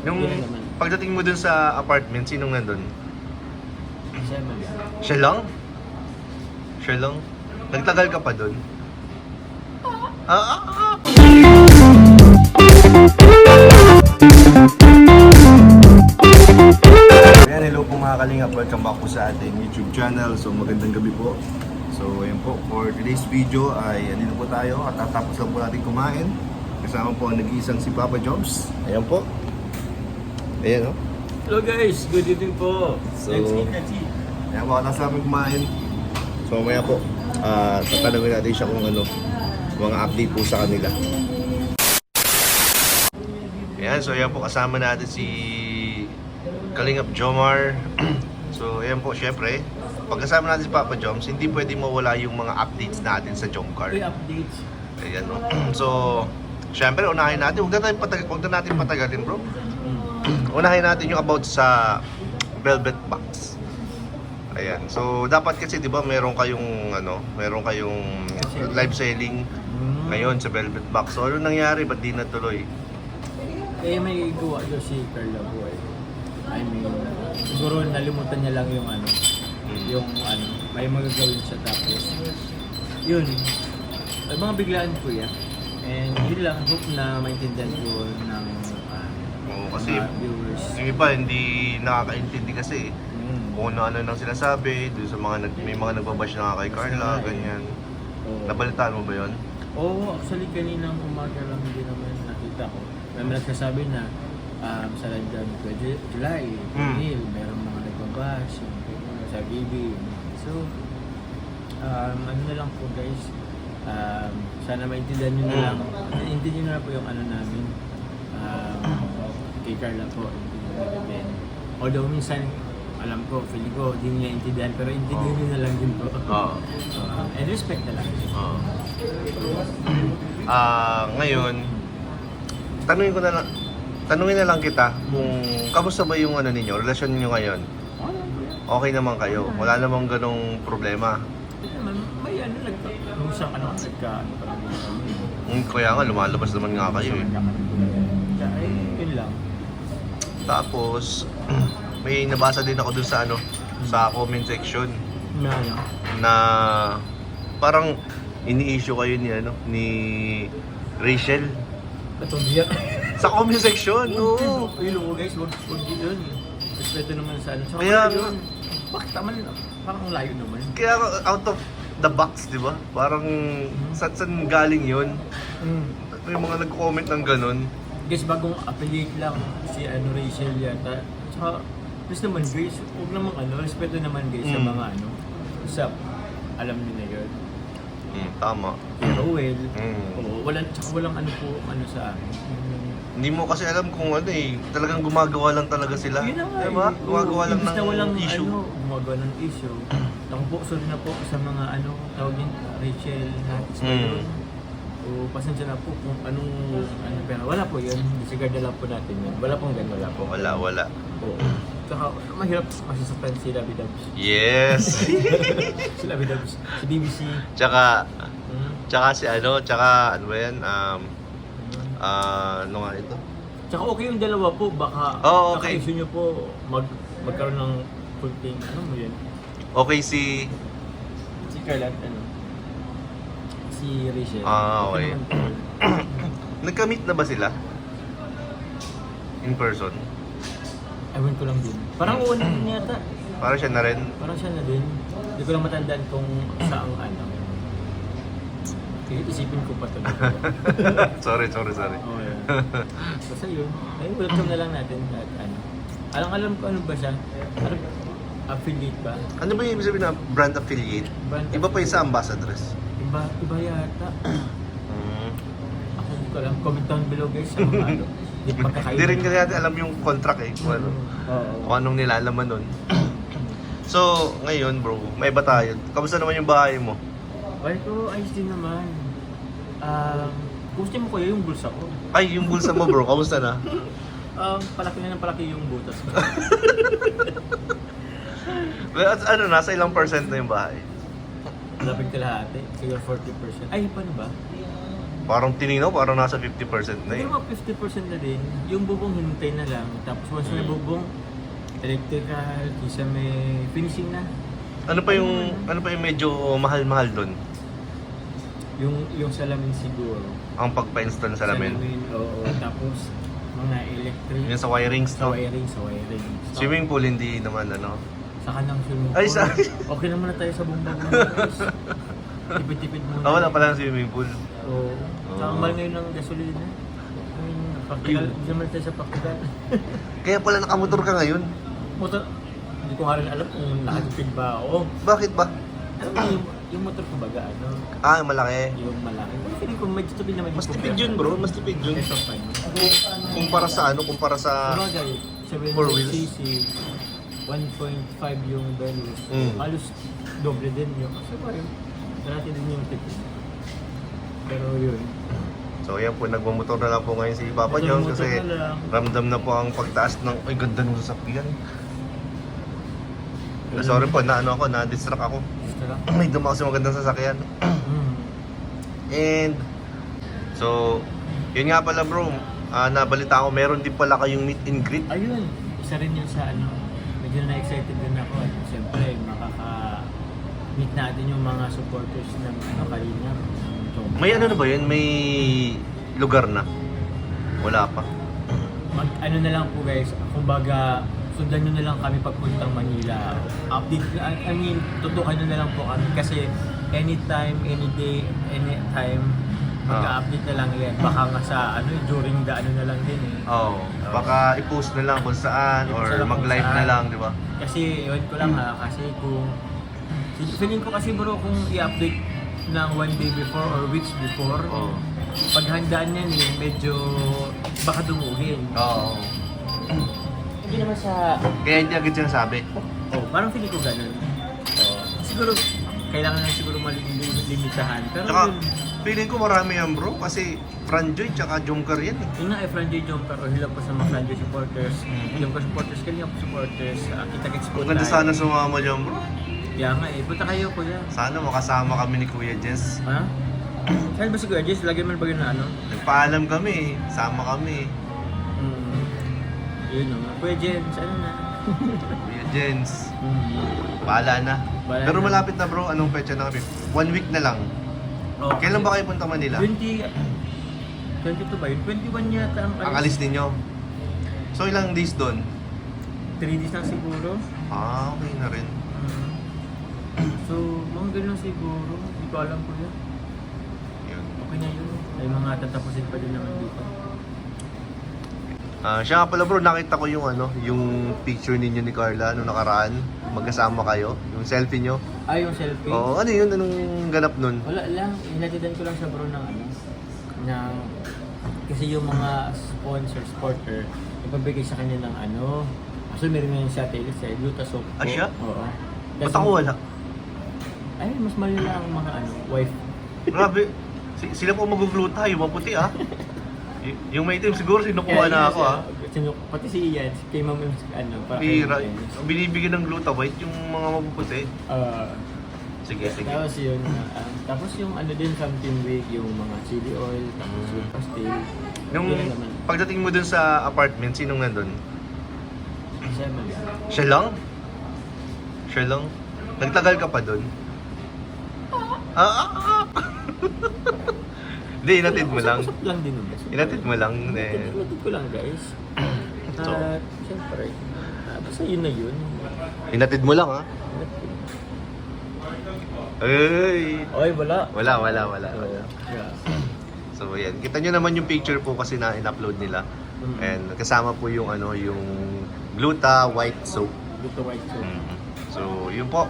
Yung Yun naman. pagdating mo dun sa apartment, sinong nandun? Siya man. Siya lang? Siya lang? Nagtagal ka pa dun? Ayan, hello po mga kalingap. Welcome back po sa ating YouTube channel. So magandang gabi po. So ayan po, for today's video ay andito po tayo at tatapos lang po natin kumain. Kasama po ang nag-iisang si Papa Jobs. Ayan po. Ayan o. Hello guys, good evening po. So, ayan po, tapos namin kumain. So mamaya po, tatanungin natin siya kung ano, mga update po sa kanila. Ayan, so ayan po, kasama natin si Kalingap Jomar. So ayan po, syempre, pagkasama natin si Papa Joms, hindi pwede mawala yung mga updates natin sa Jomcar. Updates. Ayan o. So, syempre, unahin natin. Huwag na natin patagalin, bro. Unahin natin yung about sa Velvet Box. Ayan. So, dapat kasi 'di ba, meron kayong live selling ngayon sa Velvet Box. So, ano nangyari? Ba't di natuloy? Eh may gawa doon si Carla Boy. I mean, siguro nalimutan niya lang yung may magagawin siya tapos yun. Ay, mga biglaan po yan. And yun lang, hope na maintindihan ko ng Oo, kasi mga viewers. yung iba hindi nakakaintindi kasi kung ano nang sinasabi doon sa may mga nagbabash na kay Carla, ganyan. Nabalitaan mo ba 'yon? Oo, actually kaninang umaga lang din naman nakita ko. May nagsasabi na sa London, July, Neil, merong mga nagbabash, sa BB. So, ano na lang po guys, sana maintindihan nyo na lang. Intindihan nyo na po yung ano namin. Kay Carla po, intindihan nyo din. Although minsan, alam ko, feeling ko, hindi nyo intindihan, pero intindihan nyo na lang din po. And respect na lang. Ngayon, tanungin na lang kita kung kamusta ba yung ninyo, relasyon niyo ngayon? Okay naman kayo? Wala namang ganong problema? May nung isang Kaya nga, lumalabas naman nga kayo eh. Yun lang. Tapos, may nabasa din ako dun sa sa comment section na parang ini-issue kayo ni Rachel. Natubiyak. Sa comment section, oo. Ayun guys, wag yun. Respeto naman sa ano. Kaya yun. Bakit naman, parang layo naman. Kaya out of the box, di ba? Parang saan galing yun? May mga nag-comment ng ganun. Guys, bagong affiliate lang si Rachel yata. Tsaka, please naman guys, huwag namang respeto naman guys sa mga sa alam niyo na yun. Tama. Pero well, walang sa akin. Hindi mo kasi alam kung talagang gumagawa lang talaga sila. Yun na nga Diba? Gumagawa lang imbis na walang ng issue. gumagawa ng issue. Ako po, sorry na po sa mga tawag din, Rachel, Spider. O pasensya na po kung pero wala po yun. Disregard na lang po natin yun. Wala pong ganun, wala po. Wala. Oo. Tsaka mahirap masasaktan si Labi Dubs. Yes! Si Labi Dubs, si BBC. Tsaka si tsaka ano ba yan? Ano nga ito? Tsaka okay yung dalawa po, baka okay. kaka-issue nyo po magkaroon ng full thing. Ano mo yun? Okay si Carla, si Rachel. okay. Nagka-meet na ba sila? In person? Ewan ko lang din. Parang una din yata. Para siya na rin? Parang siya na din. Hindi ko lang matandaan kung saang Isipin ko pa ito. Sorry. Oh, yeah. Basta yun. Ay, welcome na lang natin. At alam ko ba siya? Affiliate ba? Ano ba yung ibig sabihin na brand affiliate? Iba pa yung sa ambassadress? Iba yata. Ako hindi ko alam. Comment down below guys sa mga Hindi rin kasi natin alam yung contract kung anong nilalaman nun. So, ngayon bro, may iba tayo. Kamusta naman yung bahay mo? Bahay ko, ayos din naman. Gusto mo kuya yung bulsa ko? Ay, yung bulsa mo bro, kamusta na? Palaki na ng palaki yung butas ko. Well, nasa ilang percent na yung bahay? Lapit kalahati, siguro 40%. Ay, paano ba? Parang tininaw, parang nasa 50% na eh. Pero mga 50% na din, yung bubong hintay na lang. Tapos once na bubong, electrical, kisa may finishing na. Ano pa yung medyo mahal-mahal doon? Yung salamin siguro. Ang pagpa-install ng salamin. Oo. Tapos mga electric. Yung sa wirings, Sa no? wiring. Swimming pool, hindi naman ano. Sa kanang swimming pool. Ay, sorry. Okay naman na tayo sa bumbang guys. Tipid-tipid muna. Ah, wala pala ng swimming pool. Oo. Saka mahal ngayon ng gasolina. I mean, practical. Hindi naman tayo sa practical. Kaya pala nakamotor ka ngayon. Motor, hindi ko nga rin alam kung nakatipid ba ako. Bakit ba? Alam mo, yung motor ko baga, ano, Ah, malaki. yung malaki. Pero feeling ko medyo tipid naman yung Mas tipid yun, bro. Mas tipid yun. Ito pa yun. Kumpara sa ano, kumpara sa... Sabagay, 4 wheels. 700cc, 1.5 yung values. Mm. Halos doble din yun. Kasi ba yun? Dati din yung tipid. Pero yun. So yan po, nagmamotor na lang po ngayon si Papa Jones Nagmamotor kasi na lang. ramdam na po ang pagtaas ng... Ay, ganda ng sasakyan. Sorry po, na-distract ako. Gusto lang. May dumakas yung magandang sasakyan. Mm. And, so, yun nga pala bro, nabalita ko, meron din pala kayong meet and greet. Ayun, isa rin yun sa ano, medyo na-excited din ako. Siyempre, makaka-meet natin yung mga supporters ng Kalingap. May ano na ba yun? May lugar na? Wala pa. Ano na lang po guys, kumbaga, sundan nyo na lang kami pagpuntang Manila. Update, I mean, tutukan nyo na lang po kami kasi anytime, any day, anytime, mag-update na lang yan. Baka nga sa during the ano na lang din eh. Oo. Baka i-post na lang kung saan or I-post na lang kung mag-live na saan. lang, di ba? Kasi, yun ko lang kasi kung, feeling ko kasi bro, kung i-update ng one day before or weeks before, Oo. paghandaan yan medyo baka dumuhin. Oo. Hindi naman sa Kaya hindi agad sinasabi. parang feeling ko ganun. Siguro, kailangan lang siguro malimitahan. Pero Tsaka, yun, feeling ko marami yan bro kasi Franjoy tsaka Jomcar yan eh. yun nga ay Franjoy Jumper o hilang po sa mga Franjoy supporters. Jumper supporters, Kalingap supporters, kita-kits po Ang ganda sana sumama dyan bro. Kaya nga punta kayo kuya. Sana makasama kami ni Kuya Jens. Ha? Saan ba si Kuya Jess? Lagi man ba yun na ano? Nagpaalam kami, sama kami. Yun naman. Kuya Jens, ano na? Kuya Jens, bahala na. Bahala Pero na. malapit na bro, anong petsa na kami? 1 week na lang. Oh, Kailan ba kayo punta Manila? 22 ba yun? 21 yata Ang alis ninyo. So ilang days doon? 3 days lang siguro. Ah, okay na rin. So, mga ganun siguro. Hindi ko alam ko yun. Yun. Okay na yun. May mga tatapusin pa din naman dito. Siya nga pala bro, nakita ko yung yung picture ninyo ni Carla nung nakaraan. Magkasama kayo, yung selfie nyo. Yung selfie? Oo, ano yun? Anong ganap nun? Wala lang. Hinatidan ko lang siya bro ng kasi yung mga supporter, ipabigay sa kanya ng actually meron nga yung siya tayo sa Gluta soap po. Ah, siya? Oo. Ba't ako wala? Ay, mas malala ang mga wife. Grabe, sila po magugluta, yung maputi yung may itim siguro sinukuha na ako Pati si Ian, kay Ma'am para Bira, binibigyan ng gluta white yung mga mapuputi. Sige. Tapos yun, tapos yung din something week, yung mga chili oil, tapos yung pastil. Nung Yun naman. pagdating mo dun sa apartment, sinong nandun? Seven. Siya lang? Siya lang? Nagtagal ka pa dun? Hindi, inatid mo lang. Usap lang din naman. Inatid mo lang. Inatid ko lang guys. So, Siyempre, basta yun na yun. inatid mo lang ha? Ay! Oy, wala. Wala. Yeah. So yan, kita nyo naman yung picture po kasi na in-upload nila. And kasama po yung yung Gluta white soap. Dito white soap. So yun po.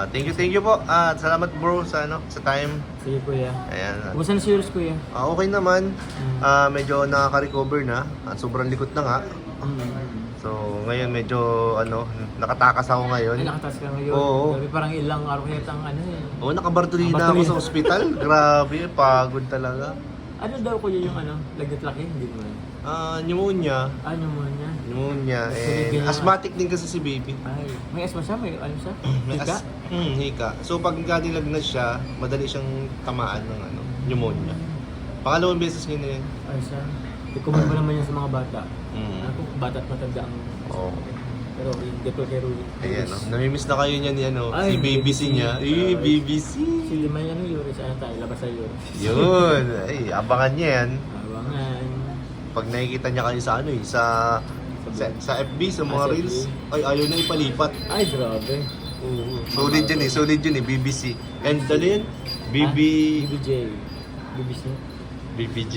Thank you po. Salamat bro sa sa time. Sige kuya. Ayan. Kumusta na si Yours kuya? Okay naman. Medyo nakaka-recover na. Sobrang likot na nga. So ngayon medyo nakatakas ako ngayon. Ay, nakatas ka ngayon. Oo. Grabe, parang ilang araw yata ang Oo, nakabartolina ako sa ospital. Grabe, pagod talaga. Ano daw kuya yung lagnat laki? Hindi naman. Pneumonia. Pneumonia. Pneumonia. Sige And nga. asthmatic din kasi si baby. Ay, may asma siya? May ano siya? May Hika? hika. So pag nilagnat siya, madali siyang tamaan ng pneumonia. Pangalawang beses niya na yan. Ay, siya. Ikuman ba naman yan sa mga bata? Mm. Ako, bata at matanda ang... Oo. Pero hindi ko kay Rudy. Ayan, no? Namimiss na kayo niya ni ano, si Ay, BBC niya. Eh, BBC. Si may ano Yuris, ano tayo, labas sa Yuris. Yun. Ay, abangan niya yan. Abangan. Pag nakikita niya kayo sa ano eh, sa FB, sa mga sa reels, FB. ay ayaw na ipalipat. Ay, grabe. Oo. Solid yun eh, BBC. And ano yun? BB... BBJ. BBC. BBJ.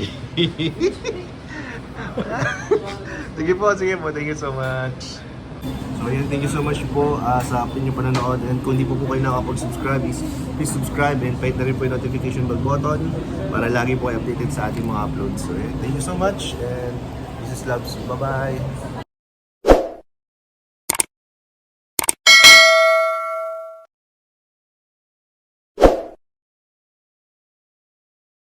Sige po, thank you so much. So yun, thank you so much po sa inyong panonood, and kung di po kayo nakapag-subscribe, please subscribe and kahit na rin po yung notification bell button para lagi po kayo updated sa ating mga uploads. So yun, thank you so much and this is Labs. Bye-bye!